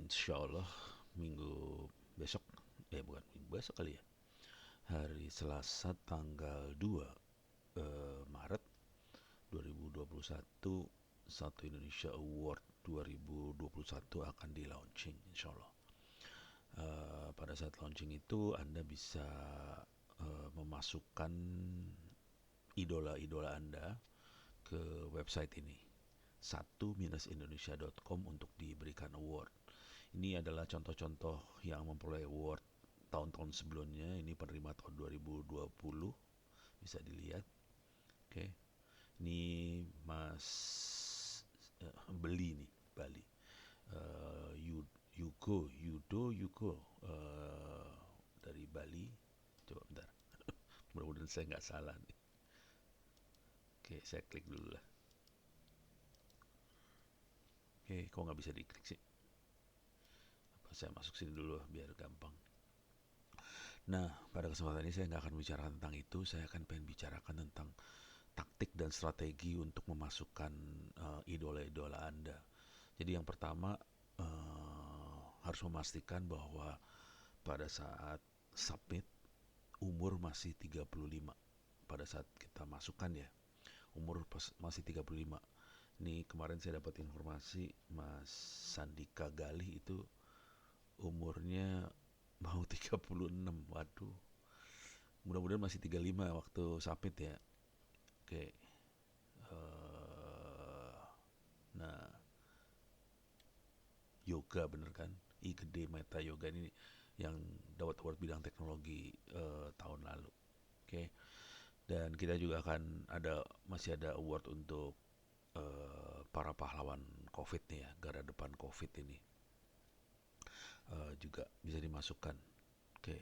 Insya Allah minggu besok, bukan minggu besok kali ya, hari Selasa tanggal 2 Maret 2021, Satu Indonesia Award 2021 akan di launching insya Allah. Pada saat launching itu Anda bisa memasukkan idola-idola Anda ke website ini, satu-indonesia.com, untuk diberikan award. Ini adalah contoh-contoh yang memperoleh award tahun-tahun sebelumnya. Ini penerima tahun 2020, bisa dilihat. Oke, ini Mas Beli nih, Bali. Yudo Yuko dari Bali. Coba bentar, mudah-mudahan saya nggak salah nih. Oke, saya klik dulu lah. Oke, kok nggak bisa diklik sih? Apa saya masuk sini dulu biar gampang. Nah, pada kesempatan ini saya nggak akan bicara tentang itu. Saya akan pengen bicarakan tentang taktik dan strategi untuk memasukkan idola-idola Anda. Jadi yang pertama, harus memastikan bahwa pada saat submit umur masih 35. Pada saat kita masukkan ya, umur masih 35. Ini kemarin saya dapat informasi Mas Sandika Galih itu umurnya mau 36. Waduh, mudah-mudahan masih 35 waktu submit ya. Oke. Nah, yoga bener kan? Gede Meta Yoga ini yang dapat award bidang teknologi tahun lalu. Oke. Dan kita juga akan masih ada award untuk para pahlawan COVID nih ya, garda depan COVID ini. Juga bisa dimasukkan. Oke.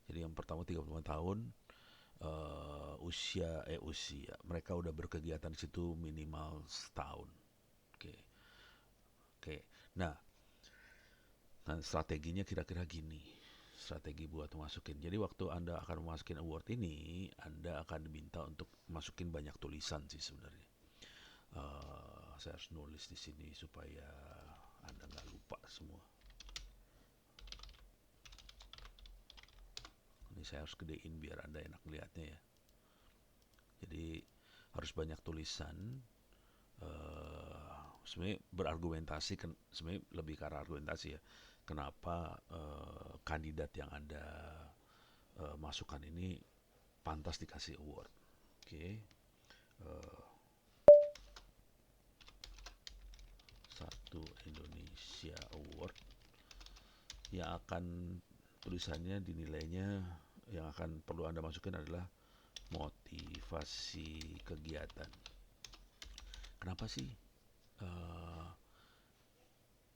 Jadi yang pertama 35 tahun, usia mereka udah berkegiatan di situ minimal setahun. Oke. Oke. Nah, strateginya kira-kira gini. Strategi buat masukin. Jadi waktu Anda akan masukin award ini, Anda akan diminta untuk masukin banyak tulisan sih sebenarnya. Saya harus nulis di sini supaya Anda nggak lupa semua. Ini saya harus gedein biar Anda enak melihatnya ya. Jadi harus banyak tulisan. Sebenarnya berargumentasi, sebenarnya lebih ke arah argumentasi ya. Kenapa kandidat yang Anda masukkan ini pantas dikasih award. Oke. Satu Indonesia Award yang akan tulisannya dinilainya, yang akan perlu Anda masukin adalah motivasi kegiatan. Kenapa sih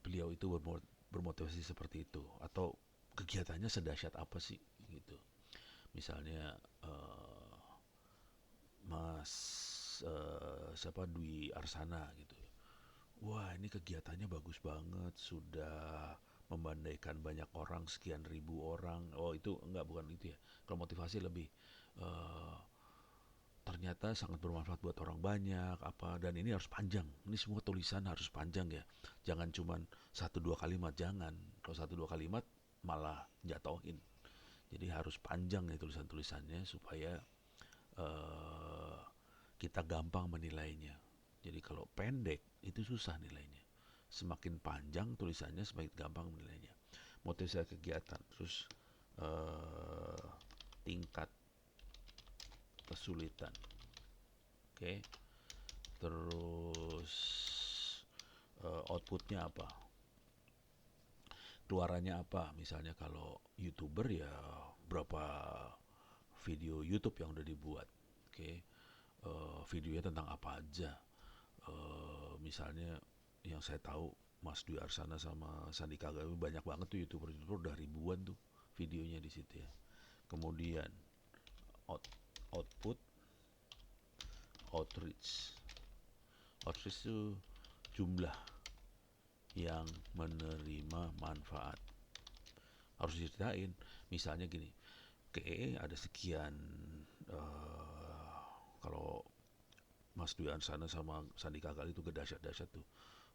beliau itu bermotivasi seperti itu, atau kegiatannya sedahsyat apa sih gitu. Misalnya Mas siapa, Dwi Arsana gitu. Wah, ini kegiatannya bagus banget, sudah membandaikan banyak orang, sekian ribu orang. Oh, itu enggak, bukan itu ya. Kalau motivasi lebih ternyata sangat bermanfaat buat orang banyak apa, dan ini harus panjang. Ini semua tulisan harus panjang ya. Jangan cuman 1-2 kalimat, jangan. Kalau 1-2 kalimat malah jatohin. Jadi harus panjang ya tulisan-tulisannya supaya kita gampang menilainya. Jadi kalau pendek itu susah nilainya. Semakin panjang tulisannya semakin gampang menilainya. Motivasi kegiatan, terus tingkat kesulitan. Oke. Terus outputnya apa? Keluarannya apa? Misalnya kalau YouTuber ya berapa video YouTube yang udah dibuat. Oke. Videonya tentang apa aja. Misalnya yang saya tahu Mas Dwi Arsana sama Sandi Kagawi banyak banget tuh YouTuber udah ribuan tuh videonya di situ ya. Kemudian output, outreach. Outreach itu jumlah yang menerima manfaat. Harus diceritain. Misalnya gini, ada sekian, kalau Mas Dwi Arsana sama Sandi Kagawi itu dahsyat-dahsyat tuh.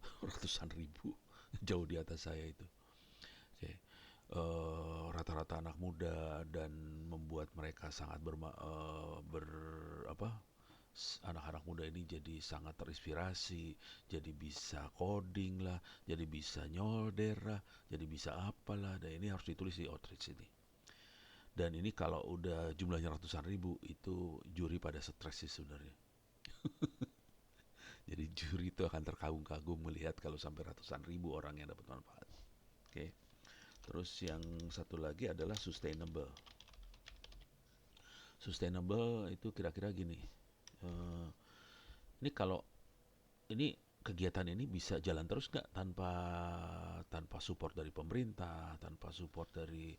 Ratusan ribu, jauh di atas saya itu. rata-rata anak muda dan membuat mereka sangat apa, anak-anak muda ini jadi sangat terinspirasi, jadi bisa coding lah, jadi bisa nyolder lah, jadi bisa apalah, dan ini harus ditulis di outreach ini. Dan ini kalau udah jumlahnya ratusan ribu, itu juri pada stres sih sebenarnya. Jadi juri itu akan terkagum-kagum melihat kalau sampai ratusan ribu orang yang dapat manfaat. Oke. Terus yang satu lagi adalah sustainable. Sustainable itu kira-kira gini. Eh, ini kalau ini kegiatan ini bisa jalan terus nggak tanpa support dari pemerintah, tanpa support dari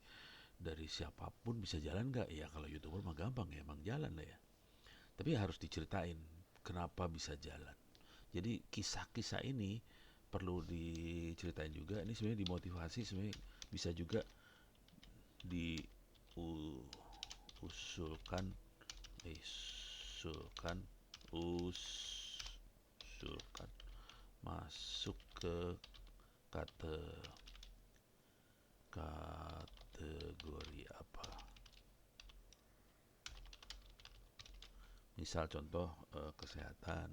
siapapun bisa jalan nggak? Ya kalau YouTuber mah gampang ya, emang jalan lah ya. Tapi harus diceritain kenapa bisa jalan. Jadi kisah-kisah ini perlu diceritain juga. Ini sebenarnya dimotivasi, sebenarnya bisa juga diusulkan, usulkan, usulkan masuk ke kate, kategori apa? Misal contoh kesehatan,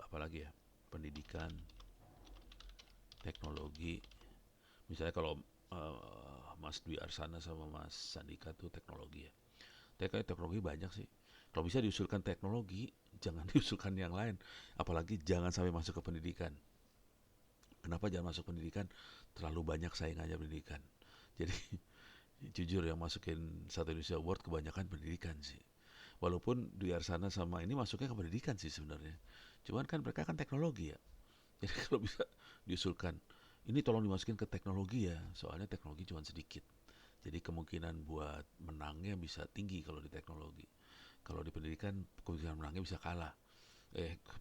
apalagi ya, pendidikan, teknologi. Misalnya kalau Mas Dwi Arsana sama Mas Sandika tuh teknologi ya. Teknologi banyak sih. Kalau bisa diusulkan teknologi, jangan diusulkan yang lain. Apalagi jangan sampai masuk ke pendidikan. Kenapa jangan masuk pendidikan? Terlalu banyak saingannya pendidikan. Jadi jujur yang masukin Satu Indonesia Award kebanyakan pendidikan sih. Walaupun Dwi Arsana sama ini masuknya ke pendidikan sih sebenarnya. Cuman kan mereka kan teknologi ya. Jadi kalau bisa diusulkan, ini tolong dimasukin ke teknologi ya, soalnya teknologi cuma sedikit. Jadi kemungkinan buat menangnya bisa tinggi kalau di teknologi. Kalau di pendidikan kemungkinan menangnya bisa kalah.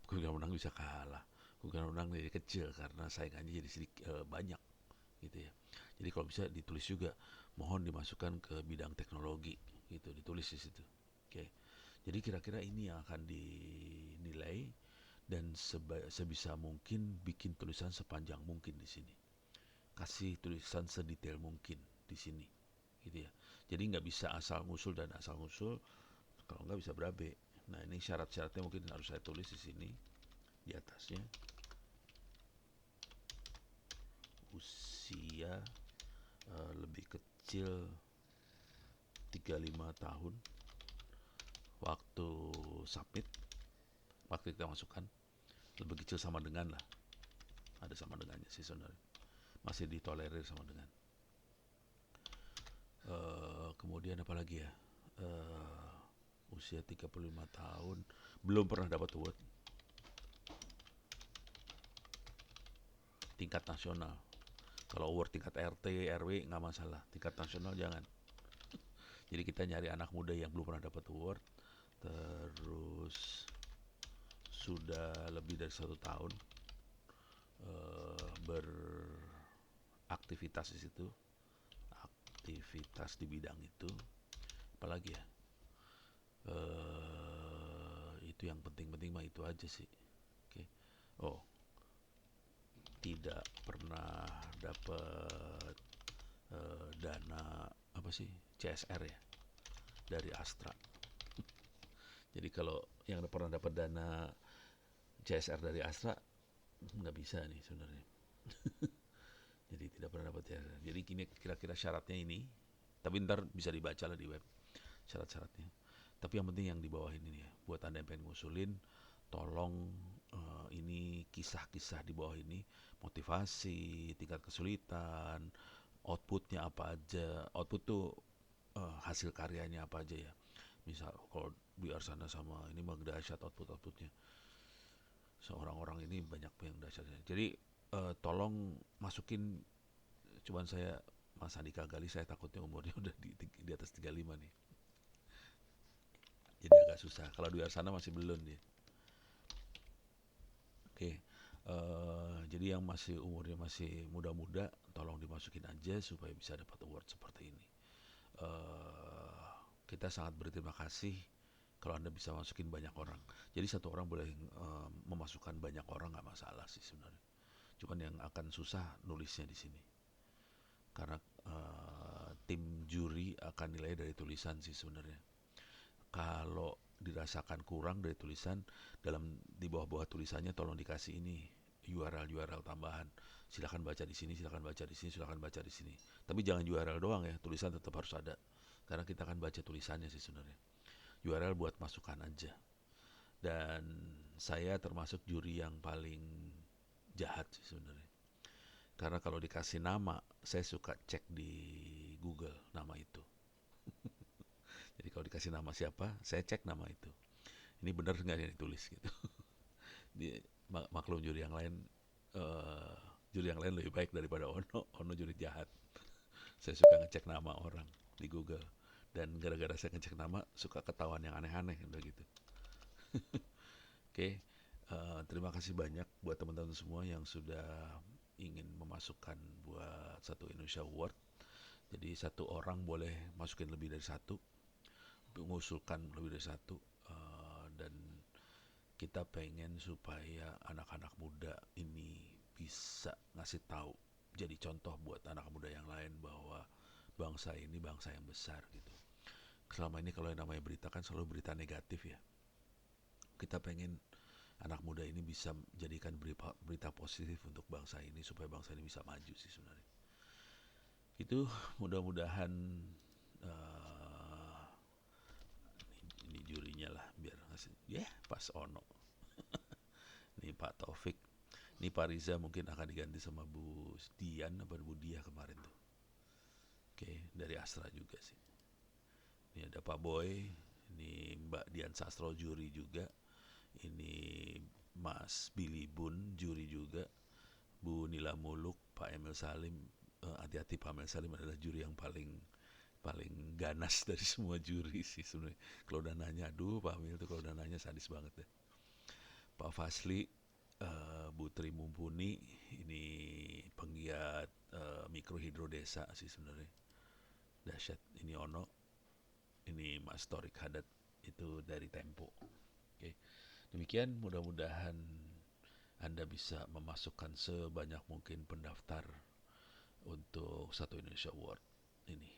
Kemungkinan menang bisa kalah. Kemungkinan menang jadi kecil karena saingannya jadi sedikit banyak gitu ya. Jadi kalau bisa ditulis juga, mohon dimasukkan ke bidang teknologi gitu, ditulis di situ. Oke. Jadi kira-kira ini yang akan dinilai dan sebisa mungkin bikin tulisan sepanjang mungkin di sini. Kasih tulisan sedetail mungkin di sini, gitu ya. Jadi nggak bisa asal ngusul dan asal ngusul, kalau nggak bisa berabe. Nah ini syarat-syaratnya mungkin harus saya tulis di sini, di atasnya. Usia lebih kecil 35 tahun, waktu submit, waktu kita masukkan, lebih kecil sama dengan lah. Ada sama dengannya sih sebenarnya. Masih ditolerir sama dengan. Kemudian apa lagi ya? Usia 35 tahun, belum pernah dapat award tingkat nasional. Kalau award tingkat RT, RW nggak masalah, tingkat nasional jangan. Jadi kita nyari anak muda yang belum pernah dapat award, terus sudah lebih dari 1 tahun beraktivitas di situ, aktivitas di bidang itu. Apalagi ya, itu yang penting-penting mah itu aja sih. Oke. Oh, tidak pernah dapat dana apa sih, CSR ya, dari Astra. Jadi kalau yang pernah dapat dana CSR dari Astra nggak bisa nih sebenarnya. Jadi tidak pernah dapat CSR. Jadi kini kira-kira syaratnya ini, tapi ntar bisa dibaca lah di web syarat-syaratnya. Tapi yang penting yang di bawah ini ya, buat anda yang pengen ngusulin, tolong ini kisah-kisah di bawah ini, motivasi, tingkat kesulitan, outputnya apa aja. Output tuh hasil karyanya apa aja ya. Misal kalau di Arsana sama ini mah dahsyat outputnya. Seorang orang ini banyak yang dahsyatnya. Jadi tolong masukin, cuman saya Mas Andika Gali saya takutnya umurnya udah di atas 35 nih. Jadi agak susah. Kalau di Arsana masih belum dia. Oke. Jadi yang masih umurnya masih muda-muda, tolong dimasukin aja supaya bisa dapat award seperti ini. Kita sangat berterima kasih kalau Anda bisa masukin banyak orang. Jadi satu orang boleh memasukkan banyak orang nggak masalah sih sebenarnya. Cuman yang akan susah nulisnya di sini. Karena tim juri akan nilai dari tulisan sih sebenarnya. Kalau dirasakan kurang dari tulisan, di bawah-bawah tulisannya tolong dikasih ini URL tambahan. Silakan baca di sini, silakan baca di sini, silakan baca di sini. Tapi jangan URL doang ya, tulisan tetap harus ada. Karena kita akan baca tulisannya sih sebenarnya. URL buat masukan aja. Dan saya termasuk juri yang paling jahat sih sebenarnya. Karena kalau dikasih nama, saya suka cek di Google nama itu. Jadi kalau dikasih nama siapa, saya cek nama itu. Ini benar nggak yang ditulis gitu. Di maklum eh, juri yang lain lebih baik daripada Ono. Ono juri jahat. Saya suka ngecek nama orang di Google. Dan gara-gara saya ngecek nama, suka ketahuan yang aneh-aneh udah gitu. Oke, terima kasih banyak buat teman-teman semua yang sudah ingin memasukkan buat satu Indonesia Award. Jadi satu orang boleh masukin lebih dari satu, mengusulkan lebih dari satu, dan kita pengen supaya anak-anak muda ini bisa ngasih tahu, jadi contoh buat anak muda yang lain bahwa bangsa ini bangsa yang besar gitu. Selama ini kalau yang namanya berita kan selalu berita negatif ya. Kita pengen anak muda ini bisa jadikan berita positif untuk bangsa ini supaya bangsa ini bisa maju sih sebenarnya. Itu mudah-mudahan uh, ini jurinya lah biar ngasih pas Ono. Ini Pak Taufik, ini Pak Riza mungkin akan diganti sama Bu Dian apa Bu Dia kemarin tuh. Oke, dari Astra juga sih. Ini ada Pak Boy, ini Mbak Dian Sastro juri juga, ini Mas Billy Bun juri juga, Bu Nila Muluk, Pak Emil Salim. Hati-hati, Pak Emil Salim adalah juri yang paling paling ganas dari semua juri sih sebenarnya. Kalau udah nanya, aduh Pak Emil tuh kalau udah nanya sadis banget deh. Pak Fasli, Bu Tri Mumpuni, ini penggiat mikrohidro desa sih sebenarnya. Dahsyat, ini Ono, ini Mas Torik Hadat, itu dari Tempo. Oke, demikian mudah-mudahan Anda bisa memasukkan sebanyak mungkin pendaftar untuk satu Indonesia Award ini.